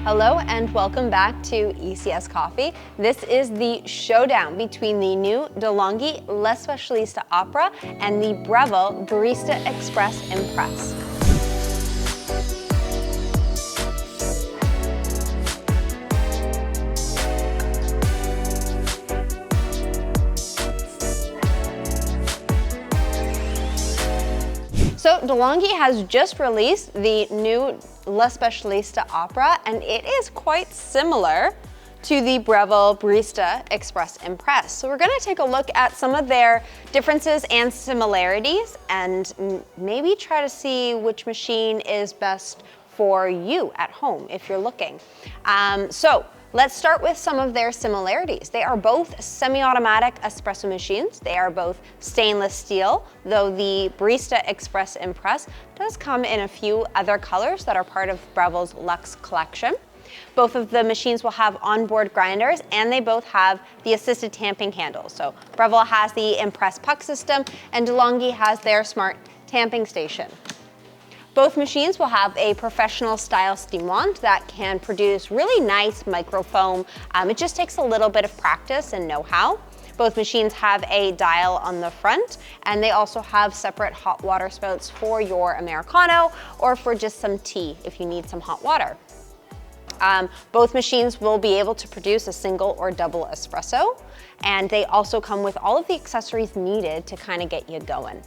Hello and welcome back to ECS Coffee. This is the showdown between the new Delonghi La Specialista Opera and the Breville Barista Express Impress. So Delonghi has just released the new La Specialista Opera, and it is quite similar to the Breville Barista Express Impress. So we're gonna take a look at some of their differences and similarities and maybe try to see which machine is best for you at home if you're looking. So let's start with some of their similarities. They are both semi-automatic espresso machines. They are both stainless steel, though the Barista Express Impress does come in a few other colors that are part of Breville's Luxe collection. Both of the machines will have onboard grinders, and they both have the assisted tamping handles. So Breville has the Impress puck system, and Delonghi has their smart tamping station. Both machines will have a professional style steam wand that can produce really nice microfoam. It just takes a little bit of practice and know-how. Both machines have a dial on the front, and they also have separate hot water spouts for your Americano or for just some tea if you need some hot water. Both machines will be able to produce a single or double espresso, and they also come with all of the accessories needed to kind of get you going.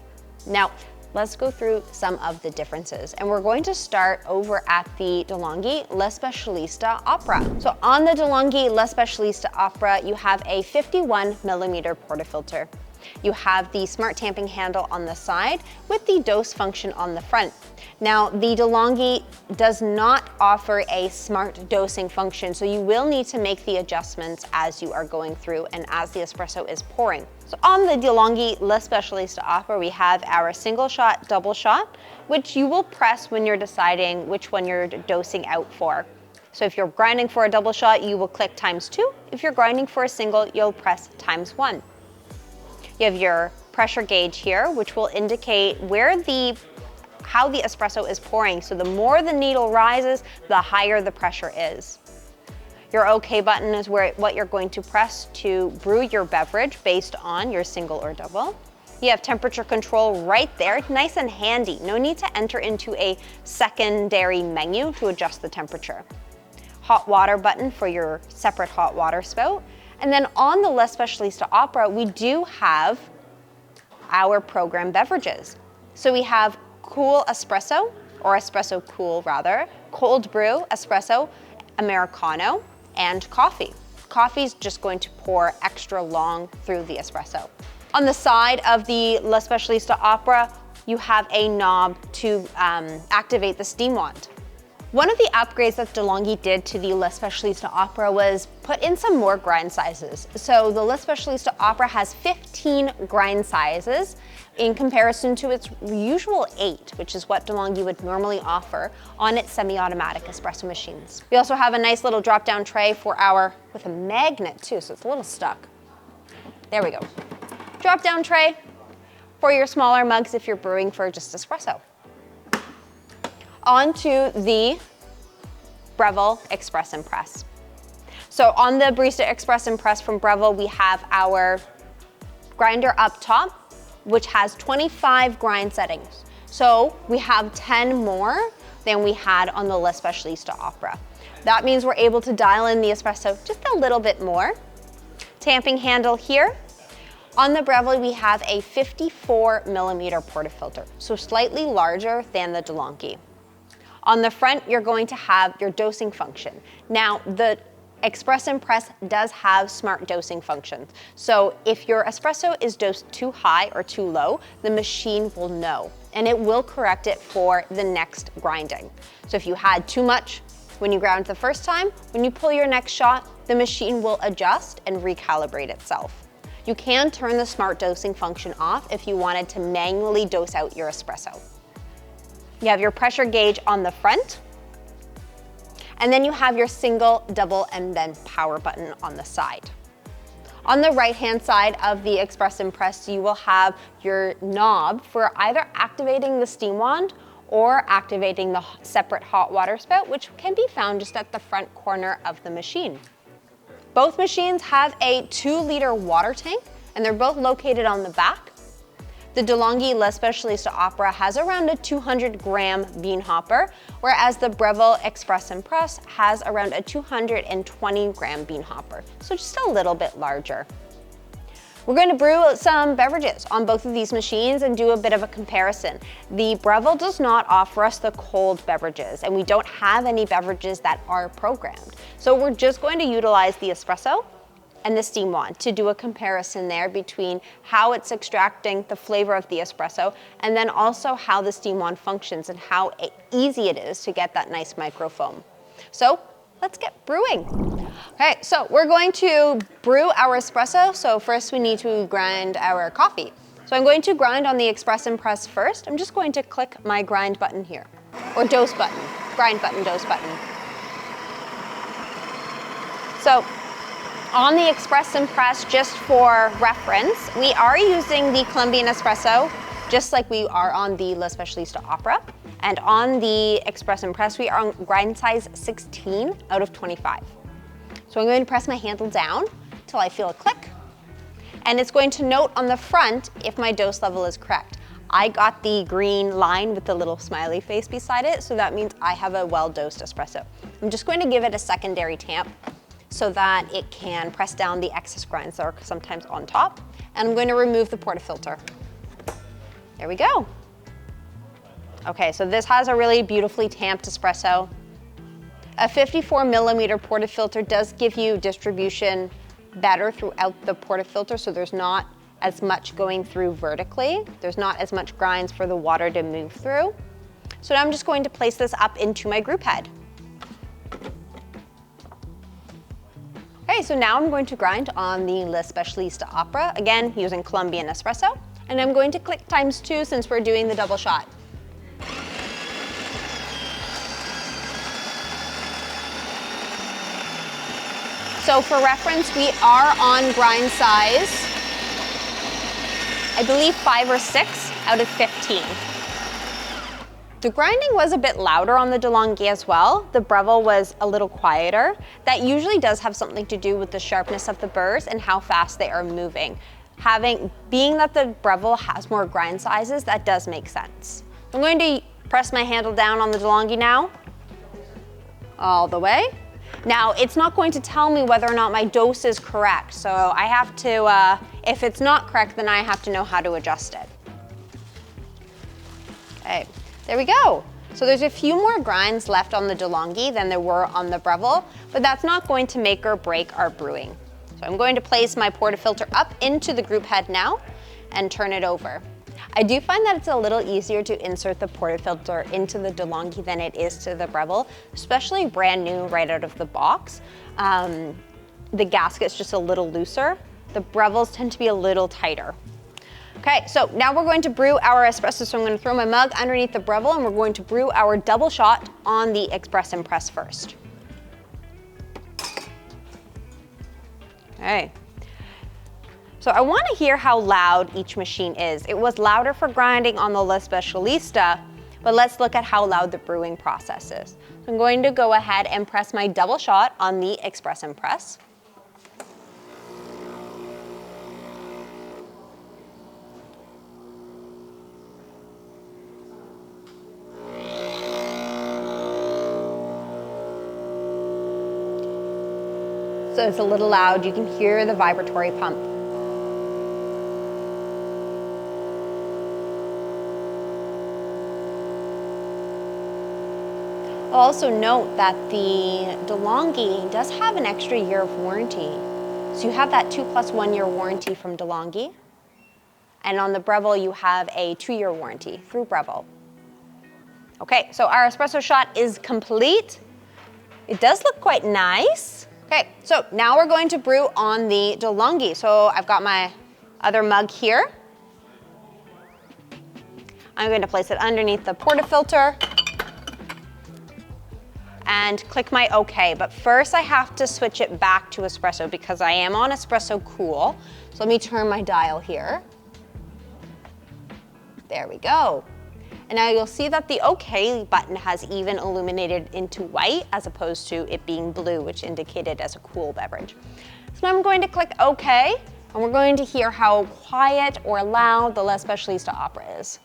Now, let's go through some of the differences. And we're going to start over at the Delonghi La Specialista Opera. So on the Delonghi La Specialista Opera, you have a 51mm portafilter. You have the smart tamping handle on the side with the dose function on the front. Now, the Delonghi does not offer a smart dosing function, so you will need to make the adjustments as you are going through and as the espresso is pouring. So on the Delonghi La Specialista Opera, we have our single shot, double shot, which you will press when you're deciding which one you're dosing out for. So if you're grinding for a double shot, you will click ×2. If you're grinding for a single, you'll press ×1. You have your pressure gauge here, which will indicate how the espresso is pouring. So the more the needle rises, the higher the pressure is. Your OK button is what you're going to press to brew your beverage based on your single or double. You have temperature control right there, nice and handy. No need to enter into a secondary menu to adjust the temperature. Hot water button for your separate hot water spout. And then on the La Specialista Opera, we do have our program beverages. So we have cool espresso, or espresso cool rather, cold brew, espresso, Americano, and coffee. Coffee's just going to pour extra long through the espresso. On the side of the La Specialista Opera, you have a knob to activate the steam wand. One of the upgrades that Delonghi did to the La Specialista Opera was put in some more grind sizes. So the La Specialista Opera has 15 grind sizes in comparison to its usual 8, which is what Delonghi would normally offer on its semi-automatic espresso machines. We also have a nice little drop-down tray with a magnet too, so it's a little stuck. There we go. Drop-down tray for your smaller mugs if you're brewing for just espresso. On to the Breville Express Impress. So on the Barista Express Impress from Breville, we have our grinder up top, which has 25 grind settings. So we have 10 more than we had on the La Specialista Opera. That means we're able to dial in the espresso just a little bit more. Tamping handle here. On the Breville, we have a 54mm portafilter, so slightly larger than the Delonghi. On the front, you're going to have your dosing function. Now, the Express Impress does have smart dosing functions. So if your espresso is dosed too high or too low, the machine will know, and it will correct it for the next grinding. So if you had too much when you ground the first time, when you pull your next shot, the machine will adjust and recalibrate itself. You can turn the smart dosing function off if you wanted to manually dose out your espresso. You have your pressure gauge on the front, and then you have your single, double, and then power button on the side. On the right-hand side of the Express Impress, you will have your knob for either activating the steam wand or activating the separate hot water spout, which can be found just at the front corner of the machine. Both machines have a 2-liter water tank, and they're both located on the back. The Delonghi La Specialista Opera has around a 200-gram bean hopper, whereas the Breville Express Impress has around a 220-gram bean hopper, so just a little bit larger. We're going to brew some beverages on both of these machines and do a bit of a comparison. The Breville does not offer us the cold beverages, and we don't have any beverages that are programmed. So we're just going to utilize the espresso and the steam wand to do a comparison there between how it's extracting the flavor of the espresso and then also how the steam wand functions and how easy it is to get that nice microfoam. So let's get brewing. Okay, so we're going to brew our espresso. So first we need to grind our coffee. So I'm going to grind on the Express Impress first. I'm just going to click my grind button here, or dose button, grind button, dose button. So on the Express Impress, just for reference, we are using the Colombian espresso, just like we are on the La Specialista Opera. And on the Express Impress, we are on grind size 16 out of 25. So I'm going to press my handle down till I feel a click. And it's going to note on the front if my dose level is correct. I got the green line with the little smiley face beside it, so that means I have a well-dosed espresso. I'm just going to give it a secondary tamp so that it can press down the excess grinds that are sometimes on top. And I'm going to remove the portafilter. There we go. Okay, so this has a really beautifully tamped espresso. A 54mm portafilter does give you distribution better throughout the portafilter, so there's not as much going through vertically. There's not as much grinds for the water to move through. So now I'm just going to place this up into my group head. Okay, so now I'm going to grind on the La Specialista Opera, again using Colombian espresso, and I'm going to click ×2 since we're doing the double shot. So for reference, we are on grind size, I believe 5 or 6 out of 15. The grinding was a bit louder on the Delonghi as well. The Breville was a little quieter. That usually does have something to do with the sharpness of the burrs and how fast they are moving. Being that the Breville has more grind sizes, that does make sense. I'm going to press my handle down on the Delonghi now, all the way. Now, it's not going to tell me whether or not my dose is correct, so I have to, if it's not correct, then I have to know how to adjust it. Okay, there we go. So there's a few more grinds left on the Delonghi than there were on the Breville, but that's not going to make or break our brewing. So I'm going to place my portafilter up into the group head now and turn it over. I do find that it's a little easier to insert the portafilter into the Delonghi than it is to the Breville, especially brand new right out of the box. The gasket's just a little looser. The Brevilles tend to be a little tighter. Okay, so now we're going to brew our espresso. So I'm going to throw my mug underneath the Breville and we're going to brew our double shot on the Express Impress first. Okay. So I want to hear how loud each machine is. It was louder for grinding on the La Specialista, but let's look at how loud the brewing process is. So I'm going to go ahead and press my double shot on the Express Impress. So it's a little loud. You can hear the vibratory pump. Also note that the Delonghi does have an extra year of warranty. So you have that 2+1 year warranty from Delonghi. And on the Breville, you have a 2-year warranty through Breville. Okay, so our espresso shot is complete. It does look quite nice. Okay, so now we're going to brew on the Delonghi. So I've got my other mug here. I'm going to place it underneath the portafilter and click my OK. But first I have to switch it back to espresso because I am on espresso cool. So let me turn my dial here. There we go. And now you'll see that the OK button has even illuminated into white as opposed to it being blue, which indicated as a cool beverage. So now I'm going to click OK, and we're going to hear how quiet or loud the La Specialista Opera is.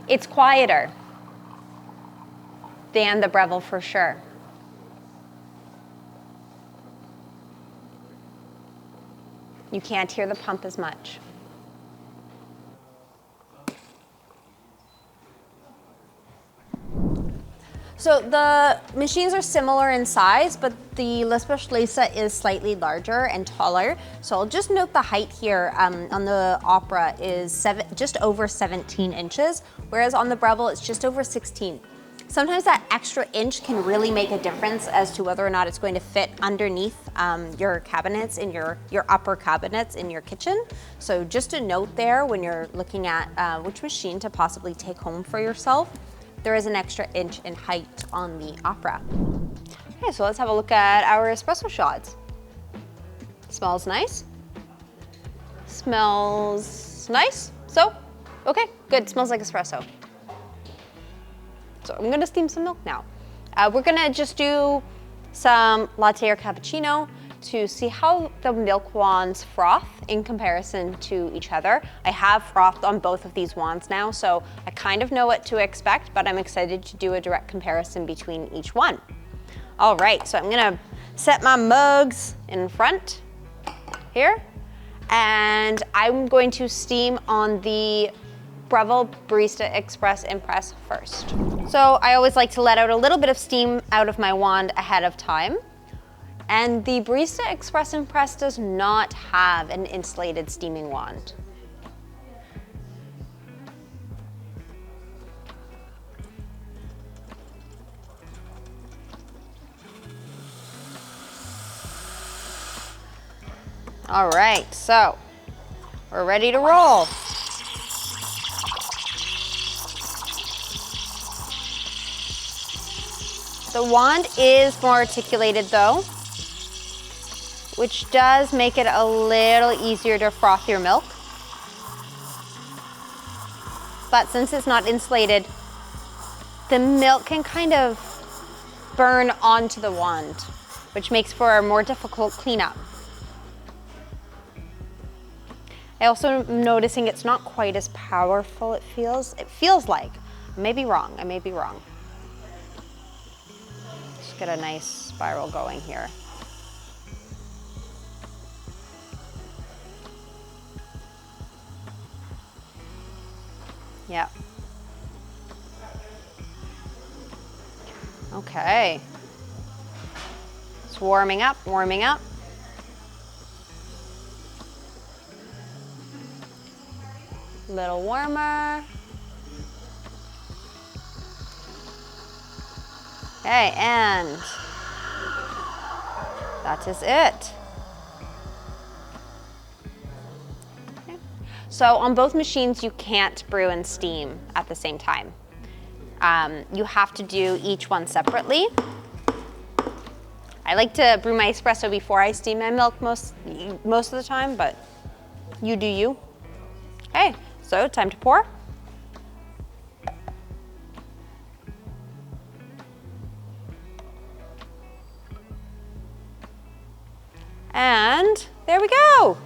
It's quieter than the Breville for sure. You can't hear the pump as much. So the machines are similar in size, but the La Specialista is slightly larger and taller. So I'll just note the height here on the Opera is just over 17 inches, whereas on the Breville it's just over 16. Sometimes that extra inch can really make a difference as to whether or not it's going to fit underneath your cabinets in your upper cabinets in your kitchen. So just a note there when you're looking at which machine to possibly take home for yourself. There is an extra inch in height on the Opera. Okay, so let's have a look at our espresso shots. Smells nice. Smells nice. So, okay, good. Smells like espresso. So I'm gonna steam some milk now. We're gonna just do some latte or cappuccino to see how the milk wands froth in comparison to each other. I have frothed on both of these wands now, so I kind of know what to expect, but I'm excited to do a direct comparison between each one. All right, so I'm gonna set my mugs in front here, and I'm going to steam on the Breville Barista Express Impress first. So I always like to let out a little bit of steam out of my wand ahead of time. And the Barista Express Impress does not have an insulated steaming wand. All right, so we're ready to roll. The wand is more articulated though, which does make it a little easier to froth your milk. But since it's not insulated, the milk can kind of burn onto the wand, which makes for a more difficult cleanup. I also am noticing it's not quite as powerful, it feels like. I may be wrong. Just get a nice spiral going here. Yeah. Okay. It's warming up. A little warmer. Okay, and that is it. So on both machines, you can't brew and steam at the same time. You have to do each one separately. I like to brew my espresso before I steam my milk most of the time, but you do you. Okay, so time to pour. And there we go.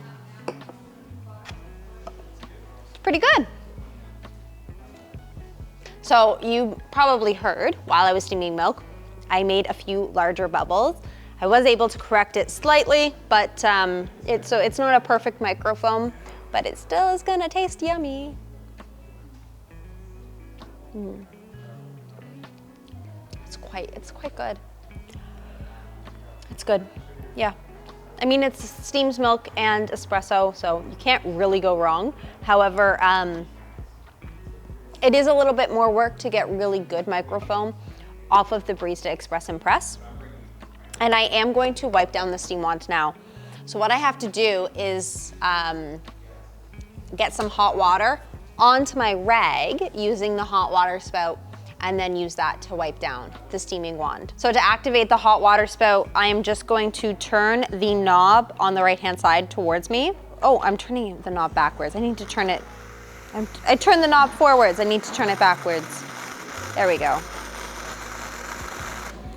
Pretty good. So you probably heard while I was steaming milk, I made a few larger bubbles. I was able to correct it slightly, but it's not a perfect microfoam, but it still is gonna taste yummy. It's quite good. It's good, yeah. I mean, it's steamed milk and espresso, so you can't really go wrong. However, it is a little bit more work to get really good microfoam off of the Barista Express Impress. And I am going to wipe down the steam wand now. So what I have to do is get some hot water onto my rag using the hot water spout and then use that to wipe down the steaming wand. So to activate the hot water spout, I am just going to turn the knob on the right-hand side towards me. Oh, I'm turning the knob backwards. I need to turn it, I turned the knob forwards. I need to turn it backwards. There we go.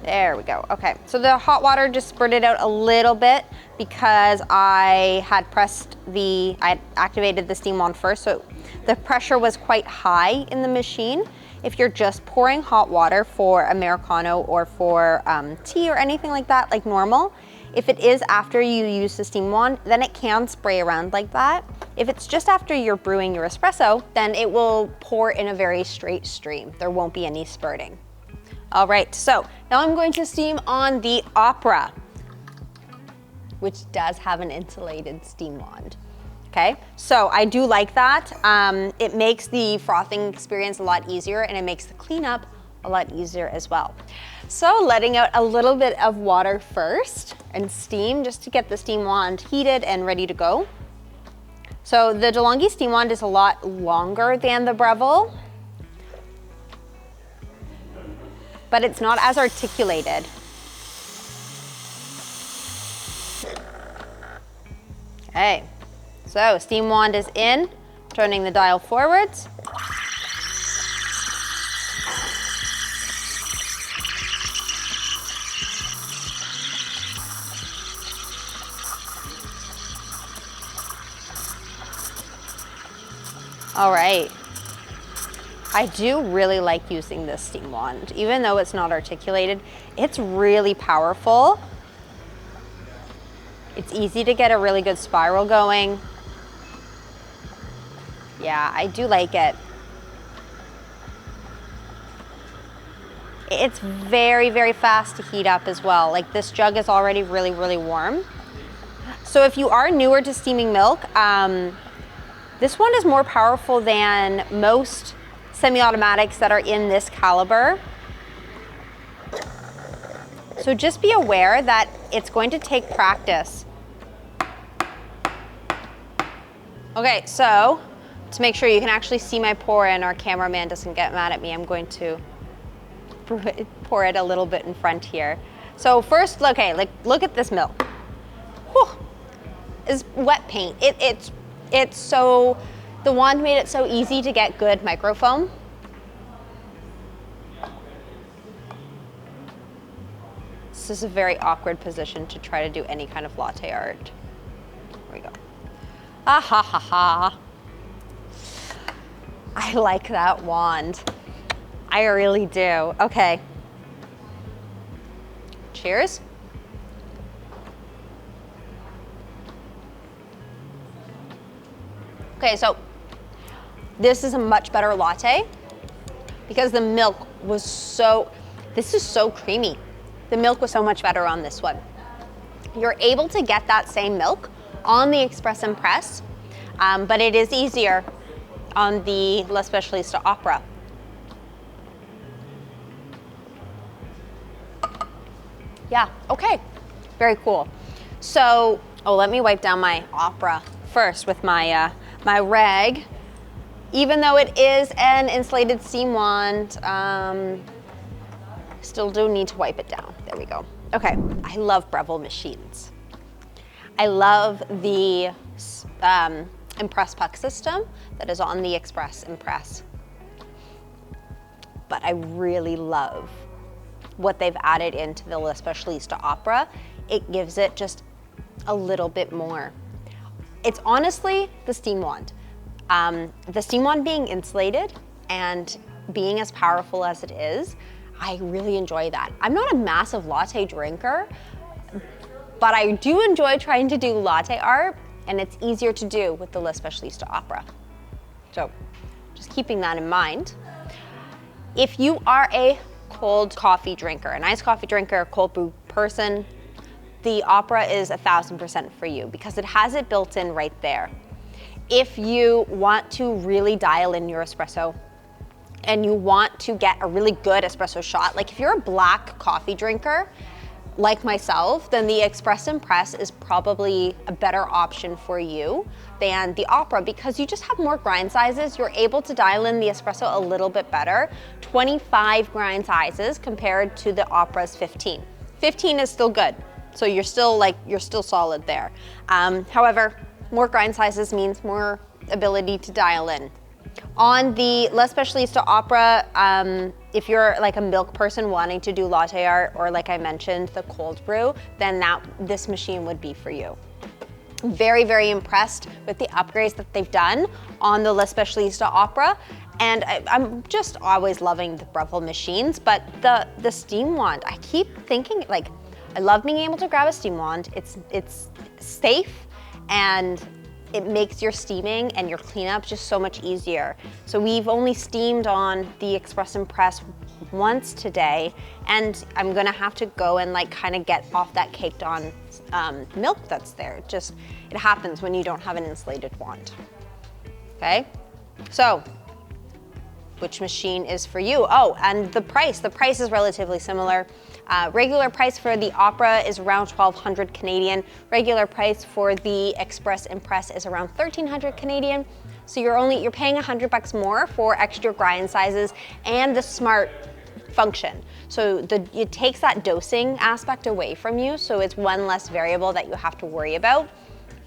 There we go. Okay, so the hot water just spurted out a little bit because I had activated the steam wand first, so the pressure was quite high in the machine. If you're just pouring hot water for Americano or for tea or anything like that, like normal, if it is after you use the steam wand, then it can spray around like that. If it's just after you're brewing your espresso, then it will pour in a very straight stream. There won't be any spurting. All right, so now I'm going to steam on the Opera, which does have an insulated steam wand. Okay, so I do like that. It makes the frothing experience a lot easier, and it makes the cleanup a lot easier as well. So letting out a little bit of water first and steam just to get the steam wand heated and ready to go. So the Delonghi steam wand is a lot longer than the Breville, but it's not as articulated. Okay, so steam wand is in, turning the dial forwards. All right. I do really like using this steam wand. Even though it's not articulated, it's really powerful. It's easy to get a really good spiral going. Yeah, I do like it. It's very, very fast to heat up as well. Like this jug is already really, really warm. So if you are newer to steaming milk, this one is more powerful than most semi-automatics that are in this caliber. So just be aware that it's going to take practice. Okay, so to make sure you can actually see my pour and our cameraman doesn't get mad at me, I'm going to pour it a little bit in front here. So first, okay, like look at this milk. Whew. It's wet paint. It's so, the wand made it so easy to get good microfoam. This is a very awkward position to try to do any kind of latte art. There we go. Ah ha ha ha. I like that wand. I really do. Okay. Cheers. Okay, so this is a much better latte because the milk was so, this is so creamy. The milk was so much better on this one. You're able to get that same milk on the Express Impress, but it is easier on the La Specialista Opera. Yeah, okay, very cool. So, oh, let me wipe down my Opera first with my my rag. Even though it is an insulated steam wand, still do need to wipe it down. There we go. Okay, I love Breville machines. I love the Impress puck system that is on the Express Impress. But I really love what they've added into the La Specialista Opera. It gives it just a little bit more. It's honestly the steam wand. The steam wand being insulated and being as powerful as it is, I really enjoy that. I'm not a massive latte drinker, but I do enjoy trying to do latte art, and it's easier to do with the La Specialista Opera. So just keeping that in mind. If you are a cold coffee drinker, an iced coffee drinker, a cold brew person, the Opera is 1000% for you because it has it built in right there. If you want to really dial in your espresso and you want to get a really good espresso shot, like if you're a black coffee drinker, like myself, then the Express Impress is probably a better option for you than the Opera because you just have more grind sizes. You're able to dial in the espresso a little bit better. 25 grind sizes compared to the Opera's 15. 15 is still good, so you're still solid there. However, more grind sizes means more ability to dial in. On the La Specialista Opera, if you're like a milk person wanting to do latte art, or like I mentioned, the cold brew, then this machine would be for you. Very, very impressed with the upgrades that they've done on the La Specialista Opera. And I'm just always loving the Breville machines, but the steam wand, I keep thinking, like, I love being able to grab a steam wand. It's safe, and it makes your steaming and your cleanup just so much easier. So we've only steamed on the Express Impress once today, and I'm gonna have to go and like kind of get off that caked on milk that's there. It happens when you don't have an insulated wand. Okay, so which machine is for you? Oh, and the price is relatively similar. Regular price for the Opera is around 1,200 Canadian. Regular price for the Express Impress is around 1,300 Canadian. So you're paying $100 more for extra grind sizes and the smart function. So it takes that dosing aspect away from you, so it's one less variable that you have to worry about.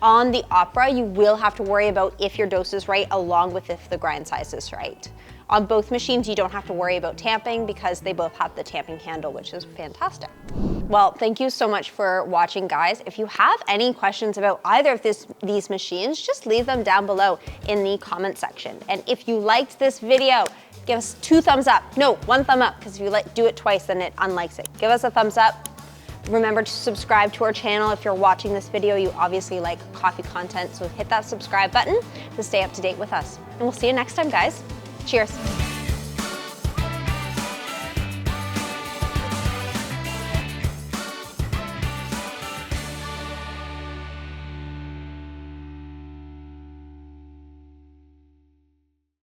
On the Opera, you will have to worry about if your dose is right, along with if the grind size is right. On both machines, you don't have to worry about tamping because they both have the tamping handle, which is fantastic. Well, thank you so much for watching, guys. If you have any questions about either of these machines, just leave them down below in the comment section. And if you liked this video, give us 2 thumbs up. No, 1 thumb up, because if you do it twice, then it unlikes it. Give us a thumbs up. Remember to subscribe to our channel. If you're watching this video, you obviously like coffee content, so hit that subscribe button to stay up to date with us. And we'll see you next time, guys. Cheers.